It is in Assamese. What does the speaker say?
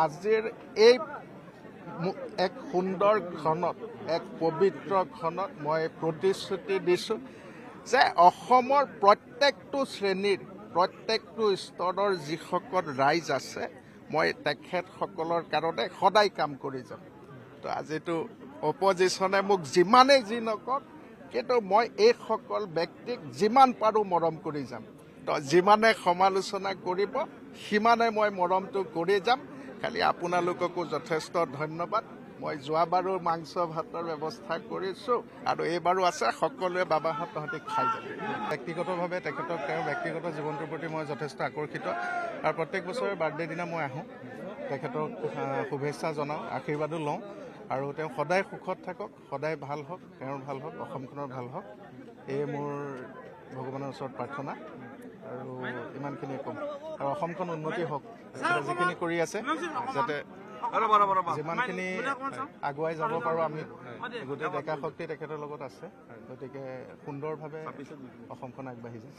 আজিৰ এই এক সুন্দৰ ক্ষণত এক পবিত্ৰ ক্ষণত মই প্ৰতিশ্ৰুতি দিছোঁ যে অসমৰ প্ৰত্যেকটো শ্ৰেণীৰ প্ৰত্যেকটো স্তৰৰ যিসকল ৰাইজ আছে মই তেখেতসকলৰ কাৰণে সদায় কাম কৰি যাম। তো আজিতো অপজিশ্যনে মোক যিমানেই যি নকওক কিন্তু মই এইসকল ব্যক্তিক যিমান পাৰোঁ মৰম কৰি যাম। তো যিমানে সমালোচনা কৰিব সিমানে মই মৰমটো কৰি যাম। খালি আপোনালোককো যথেষ্ট ধন্যবাদ। মই যোৱাবাৰো মাংস ভাতৰ ব্যৱস্থা কৰিছোঁ আৰু এইবাৰো আছে, সকলোৱে বাবাহঁত তহঁতি খাই যাবি। ব্যক্তিগতভাৱে তেখেতক তেওঁৰ ব্যক্তিগত জীৱনটোৰ প্ৰতি মই যথেষ্ট আকৰ্ষিত আৰু প্ৰত্যেক বছৰে বাৰ্থডে দিনা মই আহোঁ, তেখেতক শুভেচ্ছা জনাওঁ, আশীৰ্বাদো লওঁ আৰু তেওঁ সদায় সুখত থাকক, সদায় ভাল হওক, তেওঁৰ ভাল হওক, অসমখনৰ ভাল হওক, এয়ে মোৰ ভগৱানৰ ওচৰত প্ৰাৰ্থনা আৰু ইমানখিনি ক'ম। আৰু অসমখন উন্নতি হওক, যিখিনি কৰি আছে যাতে যিমানখিনি আগুৱাই যাব পাৰোঁ আমি, গোটেই ডেকা শক্তি তেখেতৰ লগত আছে, গতিকে সুন্দৰভাৱে অসমখন আগবাঢ়ি যায়।